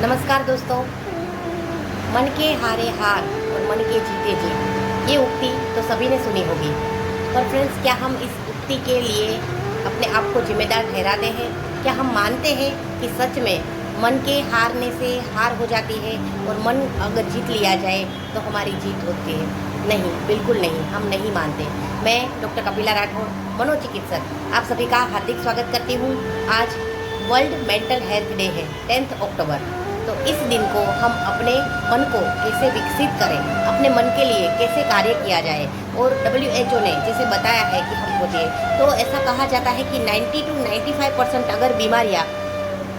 नमस्कार दोस्तों। मन के हारे हार और मन के जीते जीत, ये उक्ति तो सभी ने सुनी होगी। पर फ्रेंड्स, क्या हम इस उक्ति के लिए अपने आप को जिम्मेदार ठहराते हैं? क्या हम मानते हैं कि सच में मन के हारने से हार हो जाती है और मन अगर जीत लिया जाए तो हमारी जीत होती है? नहीं, बिल्कुल नहीं, हम नहीं मानते। मैं डॉक्टर कपिला राठौर, मनोचिकित्सक, आप सभी का हार्दिक स्वागत करती हूँ। आज वर्ल्ड मेंटल हेल्थ डे है, 10 अक्टूबर। तो इस दिन को हम अपने मन को कैसे विकसित करें, अपने मन के लिए कैसे कार्य किया जाए, और WHO ने जैसे बताया है कि हम सोचिए, तो ऐसा कहा जाता है कि 90 to 95% अगर बीमारियाँ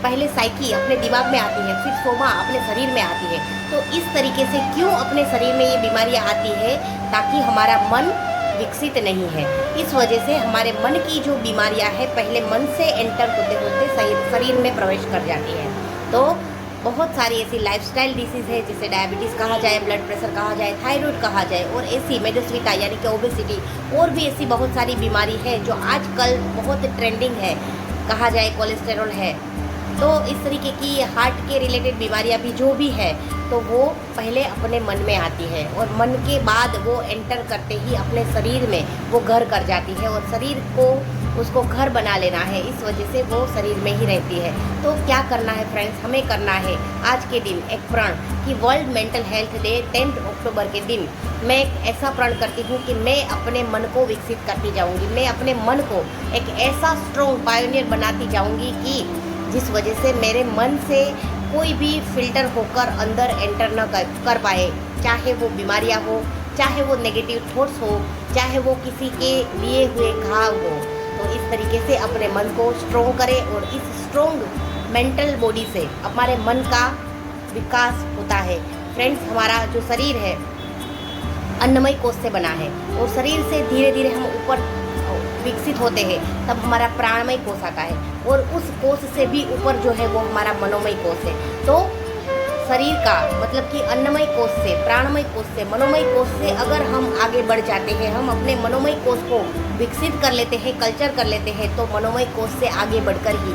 पहले साइकी अपने दिमाग में आती है, फिर सोमा अपने शरीर में आती है। तो इस तरीके से क्यों अपने शरीर में ये बीमारियाँ आती है? ताकि हमारा मन विकसित नहीं है। इस वजह से हमारे मन की जो बीमारियां हैं पहले मन से एंटर होते होते शरीर में प्रवेश कर जाती है। तो बहुत सारी ऐसी लाइफस्टाइल डिसीज़ है, जिसे डायबिटीज़ कहा जाए, ब्लड प्रेशर कहा जाए, थायराइड कहा जाए, और ऐसी मेडोस्विटा यानी कि ओबेसिटी, और भी ऐसी बहुत सारी बीमारी है जो आजकल बहुत ट्रेंडिंग है, कहा जाए कोलेस्टेरॉल है। तो इस तरीके की हार्ट के रिलेटेड बीमारियां भी जो भी है, तो वो पहले अपने मन में आती है, और मन के बाद वो एंटर करते ही अपने शरीर में वो घर कर जाती है, और शरीर को उसको घर बना लेना है। इस वजह से वो शरीर में ही रहती है। तो क्या करना है फ्रेंड्स? हमें करना है आज के दिन एक प्रण कि वर्ल्ड मेंटल हेल्थ डे 10 अक्टूबर के दिन मैं एक ऐसा प्रण करती हूँ कि मैं अपने मन को विकसित करती जाऊँगी। मैं अपने मन को एक ऐसा स्ट्रॉन्ग पायोनियर बनाती जाऊँगी कि जिस वजह से मेरे मन से कोई भी फिल्टर होकर अंदर एंटर न कर पाए, चाहे वो बीमारियां हो, चाहे वो नेगेटिव थॉट्स हो, चाहे वो किसी के लिए हुए घाव हो। तो इस तरीके से अपने मन को स्ट्रॉन्ग करें, और इस स्ट्रॉन्ग मेंटल बॉडी से हमारे मन का विकास होता है। फ्रेंड्स, हमारा जो शरीर है अन्नमय कोश से बना है, और शरीर से धीरे धीरे हम ऊपर विकसित होते हैं, तब हमारा प्राणमय कोश आता है, और उस कोश से भी ऊपर जो है वो हमारा मनोमय कोश है। तो शरीर का मतलब कि अन्नमय कोश से, प्राणमय कोश से, मनोमय कोश से अगर हम आगे बढ़ जाते हैं, हम अपने मनोमय कोश को विकसित कर लेते हैं, कल्चर कर लेते हैं, तो मनोमय कोश से आगे बढ़कर ही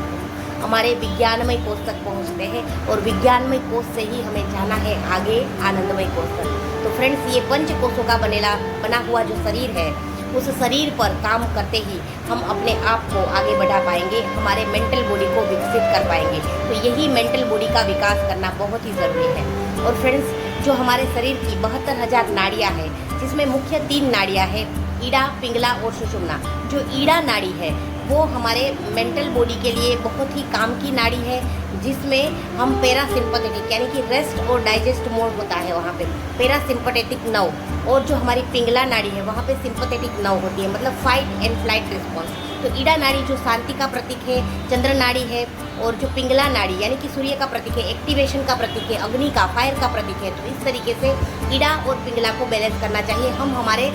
हमारे विज्ञानमय कोश तक पहुंचते हैं, और विज्ञानमय कोश से ही हमें जाना है आगे आनंदमय कोश तक। तो फ्रेंड्स, ये पंच कोशों का बना हुआ जो शरीर है, उस शरीर पर काम करते ही हम अपने आप को आगे बढ़ा पाएंगे, हमारे मेंटल बॉडी को विकसित कर पाएंगे। तो यही मेंटल बॉडी का विकास करना बहुत ही ज़रूरी है। और फ्रेंड्स, जो हमारे शरीर की 72,000 नाड़ियाँ हैं, जिसमें मुख्य 3 नाड़ियाँ हैं, ईड़ा, पिंगला और सुषुम्ना। जो ईड़ा नाड़ी है वो हमारे मेंटल बॉडी के लिए बहुत ही काम की नाड़ी है, जिसमें हम पैरासिम्पथेटिक यानी कि रेस्ट और डाइजेस्ट मोड होता है वहाँ पे पैरासिम्पथेटिक नर्व, और जो हमारी पिंगला नाड़ी है वहाँ पे सिंपथेटिक नर्व होती है, मतलब फाइट एंड फ्लाइट रिस्पॉन्स। तो ईड़ा नाड़ी जो शांति का प्रतीक है, चंद्र नाड़ी है, और जो पिंगला नाड़ी यानी कि सूर्य का प्रतीक है, एक्टिवेशन का प्रतीक है, अग्नि का, फायर का प्रतीक है। तो इस तरीके से ईड़ा और पिंगला को बैलेंस करना चाहिए। हम हमारे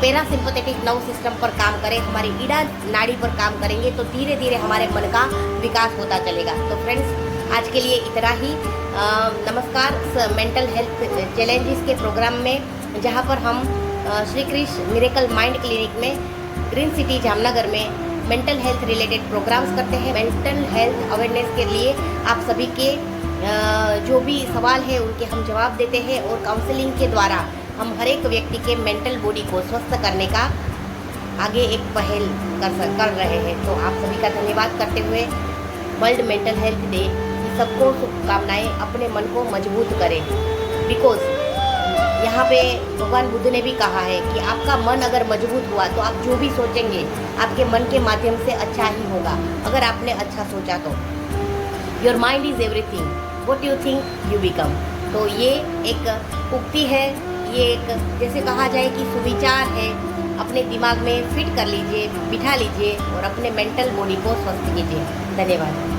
पैरासिम्पथेटिक नर्व सिस्टम पर काम करें, हमारी ईड़ा नाड़ी पर काम करेंगे, तो धीरे धीरे हमारे मन का विकास होता चलेगा। तो फ्रेंड्स, आज के लिए इतना ही। नमस्कार। मेंटल हेल्थ चैलेंजेस के प्रोग्राम में, जहाँ पर हम Shri Krishna miracle mind clinic में ग्रीन सिटी जामनगर में मेंटल हेल्थ रिलेटेड प्रोग्राम्स करते हैं। मेंटल हेल्थ अवेयरनेस के लिए आप सभी के जो भी सवाल है उनके हम जवाब देते हैं, और काउंसलिंग के द्वारा हम हर एक व्यक्ति के मेंटल बॉडी को स्वस्थ करने का आगे एक पहल कर रहे हैं। तो आप सभी का धन्यवाद करते हुए वर्ल्ड मेंटल हेल्थ डे की सबको शुभकामनाएं। अपने मन को मजबूत करें, बिकॉज यहाँ पे भगवान बुद्ध ने भी कहा है कि आपका मन अगर मजबूत हुआ तो आप जो भी सोचेंगे आपके मन के माध्यम से अच्छा ही होगा, अगर आपने अच्छा सोचा तो। Your mind is everything, what you think you become. तो ये एक उक्ति है, ये एक जैसे कहा जाए कि सुविचार है। अपने दिमाग में फिट कर लीजिए, बिठा लीजिए, और अपने मेंटल बॉडी को स्वस्थ कीजिए। धन्यवाद।